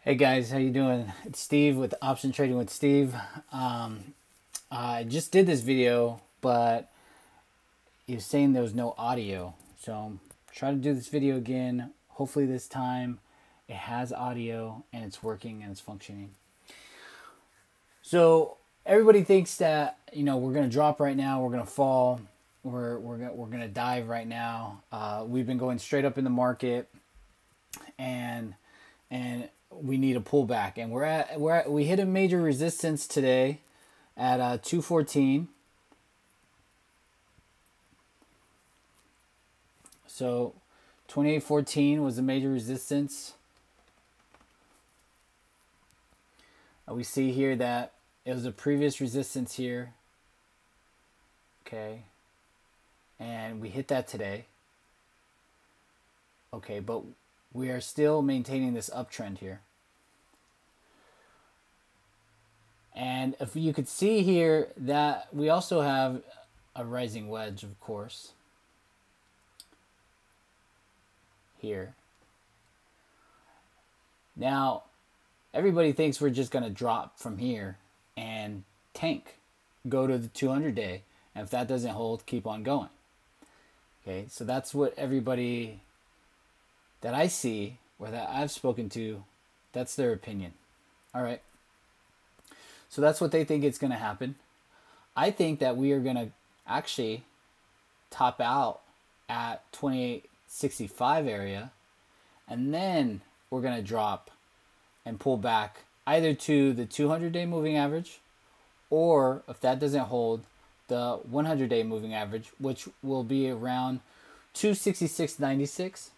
Hey guys, how you doing? It's Steve with Option Trading with Steve. I just did this video, but he was saying there was no audio. So I'm trying to do this video again. Hopefully this time it has audio and it's working and it's functioning. So everybody thinks that, we're going to drop right now, we're going to fall, we're going to dive right now. We've been going straight up in the market and we need a pullback, and we hit a major resistance today at 214. So 2814 was the major resistance. We see here that it was a previous resistance here. Okay, and we hit that today. Okay, but we are still maintaining this uptrend here. And if you could see here that we also have a rising wedge, of course, here. Now, everybody thinks we're just going to drop from here and tank, go to the 200-day, and if that doesn't hold, keep on going. Okay, so that's what everybody that I see or that I've spoken to, that's their opinion. All right. So that's what they think is going to happen. I think that we are going to actually top out at 2865 area, and then we're going to drop and pull back either to the 200-day moving average, or if that doesn't hold, the 100-day moving average, which will be around 266.96.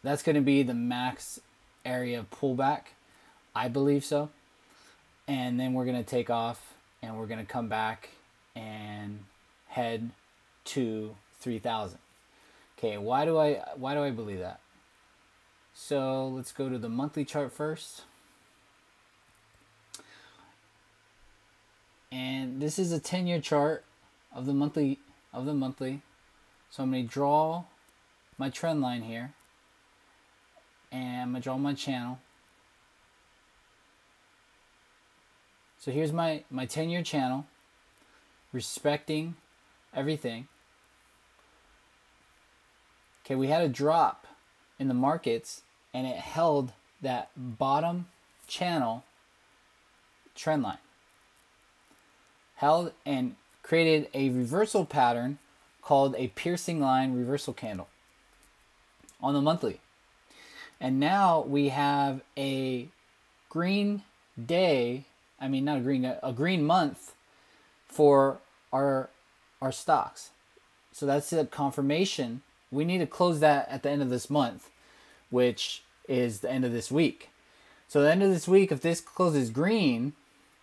That's going to be the max area pullback. I believe so. And then we're going to take off and we're going to come back and head to 3,000. Okay, why do I believe that? So let's go to the monthly chart first. And this is a 10-year chart of the monthly. So I'm going to draw my trend line here. And I'm going to draw my channel. So here's my 10-year channel, respecting everything. Okay, we had a drop in the markets and it held that bottom channel trend line. Held and created a reversal pattern called a piercing line reversal candle on the monthly. And now we have a green day, not a green month for our stocks. So that's a confirmation. We need to close that at the end of this month, which is the end of this week. So the end of this week, if this closes green,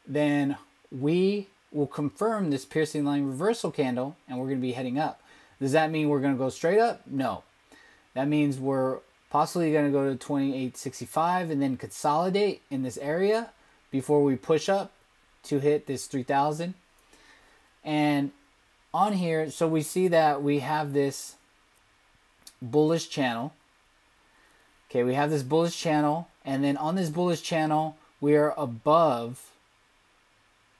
then we will confirm this piercing line reversal candle and we're going to be heading up. Does that mean we're going to go straight up? No. That means we're possibly going to go to 2865 and then consolidate in this area before we push up to hit this 3,000. And on here, so we see that we have this bullish channel. Okay, we have this bullish channel, and then on this bullish channel, we are above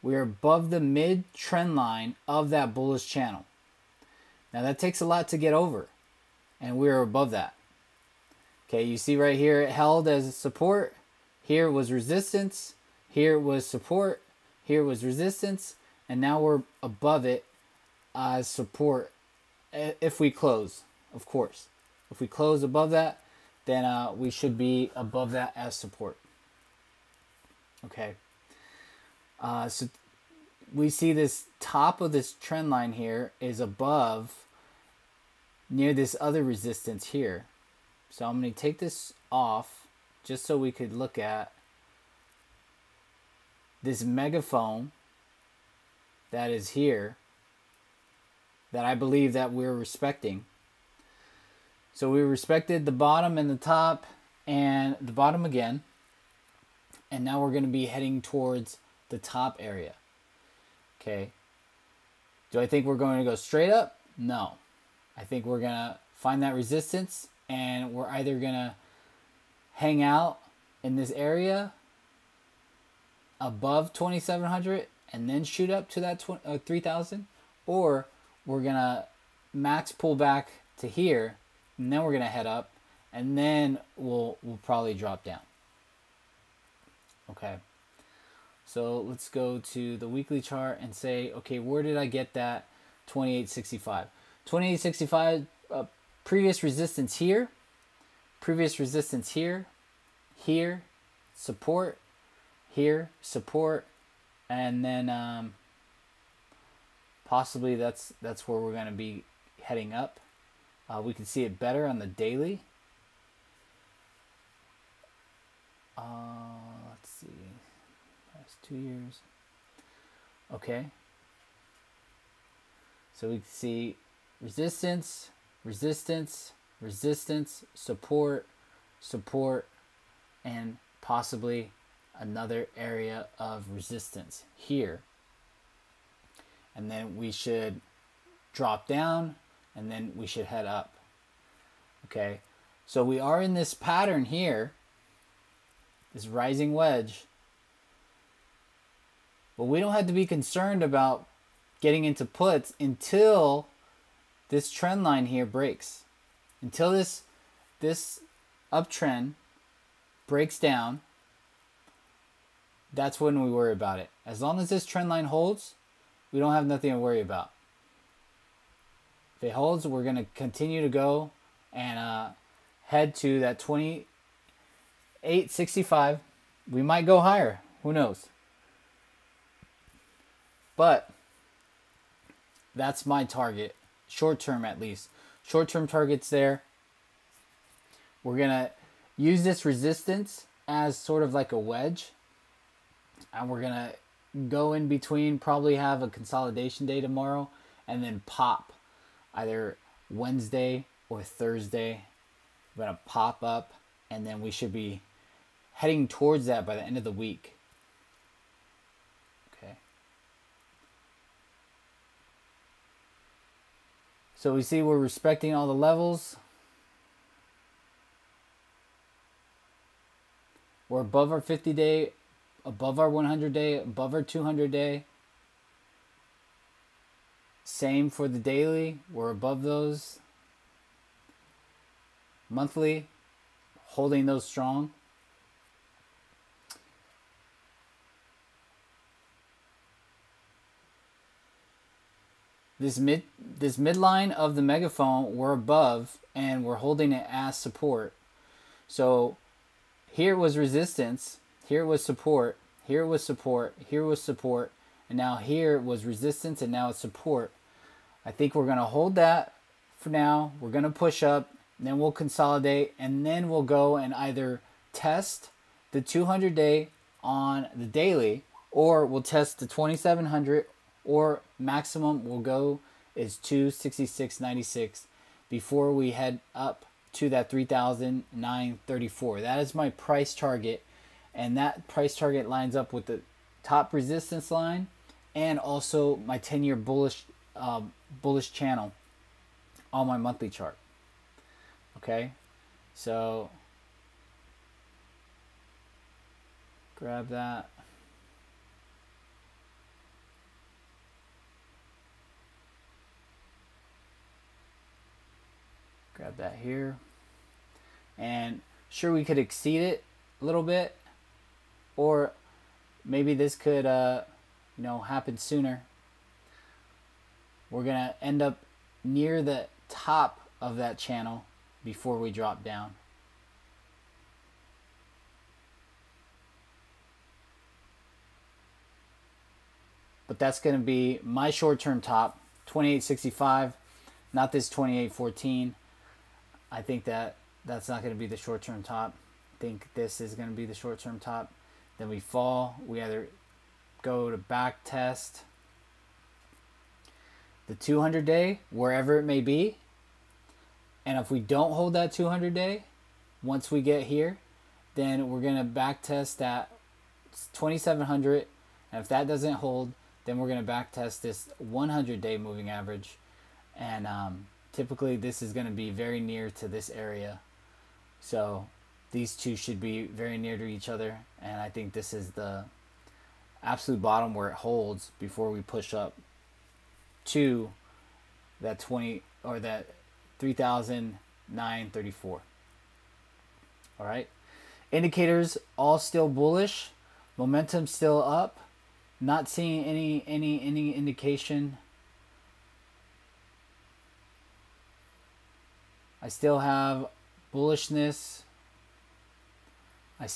the mid trend line of that bullish channel. Now that takes a lot to get over, and we're above that. Okay, you see right here it held as support, here was resistance, here was support, here was resistance, and now we're above it as support if we close, of course. If we close above that, then we should be above that as support. Okay. So we see this top of this trend line here is above near this other resistance here. So I'm going to take this off just so we could look at this megaphone that is here that I believe that we're respecting. So we respected the bottom and the top and the bottom again. And now we're going to be heading towards the top area. Okay. Do I think we're going to go straight up? No. I think we're going to find that resistance and we're either going to hang out in this area above 2,700 and then shoot up to that 3,000, or we're gonna max pull back to here and then we're gonna head up and then we'll probably drop down. Okay, so let's go to the weekly chart and say, okay, where did I get that 2865? 2865, previous resistance here, previous resistance here, here, support, here, support, and then possibly that's where we're going to be heading up. We can see it better on the daily. Let's see, past 2 years. Okay, so we can see resistance, resistance, resistance, support, support, and possibly another area of resistance here. And then we should drop down and then we should head up. Okay, so we are in this pattern here, this rising wedge, but we don't have to be concerned about getting into puts until this trend line here breaks. Until this uptrend breaks down, that's when we worry about it. As long as this trend line holds, we don't have nothing to worry about. If it holds, we're going to continue to go and head to that 2865. We might go higher. Who knows? But that's my target, short term at least. Short term targets there. We're going to use this resistance as sort of like a wedge. And we're going to go in between, probably have a consolidation day tomorrow, and then pop either Wednesday or Thursday. We're going to pop up, and then we should be heading towards that by the end of the week. Okay. So we see we're respecting all the levels. We're above our 50-day, above our 100-day, above our 200-day. Same for the daily. We're above those. Monthly, holding those strong. This midline of the megaphone, we're above and we're holding it as support. So here was resistance, here was support, here was support, here was support, and now here was resistance and now it's support. I think we're going to hold that for now. We're going to push up, and then we'll consolidate, and then we'll go and either test the 200-day on the daily, or we'll test the 2700, or maximum we'll go is 266.96 before we head up to that 3,934. That is my price target, and that price target lines up with the top resistance line and also my 10-year bullish channel on my monthly chart. Okay, so grab that. Grab that here. And sure, we could exceed it a little bit, or maybe this could happen sooner. We're gonna end up near the top of that channel before we drop down. But that's going to be my short-term top, 2865, not this 2814. I think that's not going to be the short-term top. I think this is going to be the short-term top. Then we fall. We either go to back test the 200-day, wherever it may be. And if we don't hold that 200-day, once we get here, then we're going to back test that 2700. And if that doesn't hold, then we're going to back test this 100-day moving average. And typically this is going to be very near to this area. So these two should be very near to each other, and I think this is the absolute bottom where it holds before we push up to that 20 or that 3,934. All right, indicators all still bullish, momentum still up, not seeing any indication. I still have bullishness. Not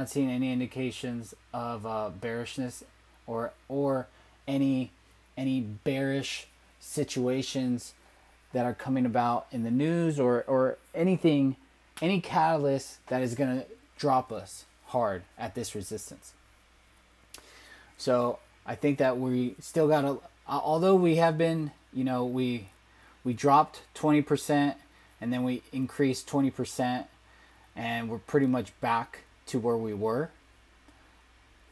seeing any indications of bearishness or any bearish situations that are coming about in the news or anything, any catalyst that is going to drop us hard at this resistance. So I think that we still got to, although we have been, you know, we dropped 20% and then we increased 20% and we're pretty much back to where we were.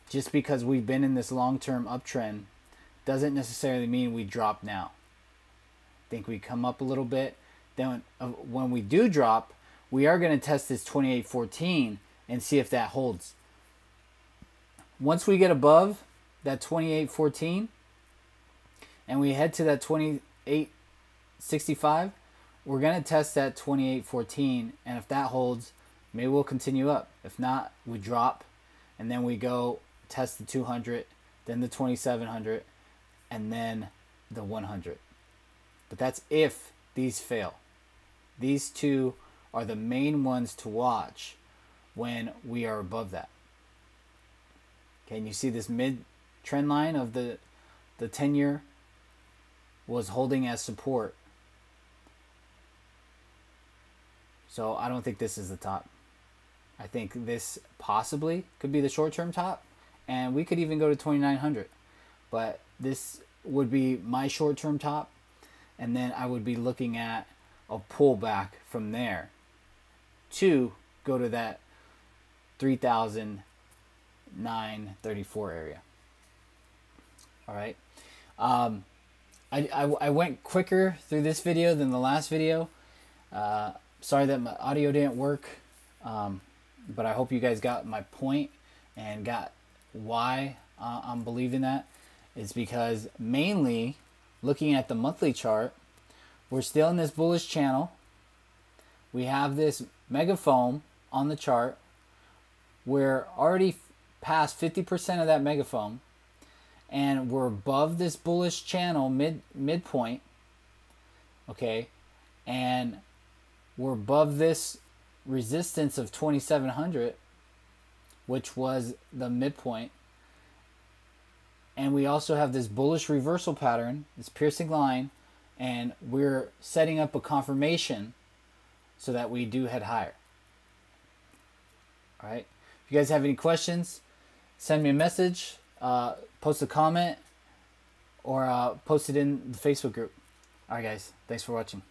Just because we've been in this long-term uptrend doesn't necessarily mean we drop now. I think we come up a little bit. Then when we do drop, we are going to test this 28.14 and see if that holds. Once we get above that 28.14 and we head to that 28.65, we're going to test that 28.14, and if that holds, maybe we'll continue up. If not, we drop, and then we go test the 200, then the 2700, and then the 100. But that's if these fail. These two are the main ones to watch when we are above that. Okay, and you see this mid trend line of the 10-year was holding as support. So I don't think this is the top. I think this possibly could be the short-term top, and we could even go to 2,900. But this would be my short-term top, and then I would be looking at a pullback from there to go to that 3,934 area. All right. I went quicker through this video than the last video. Sorry that my audio didn't work, but I hope you guys got my point and got why I'm believing that. It's because mainly looking at the monthly chart, we're still in this bullish channel. We have this megaphone on the chart. We're already past 50% of that megaphone, and we're above this bullish channel midpoint. Okay, and we're above this resistance of 2,700, which was the midpoint. And we also have this bullish reversal pattern, this piercing line, and we're setting up a confirmation so that we do head higher. All right. If you guys have any questions, send me a message, post a comment, or post it in the Facebook group. All right, guys. Thanks for watching.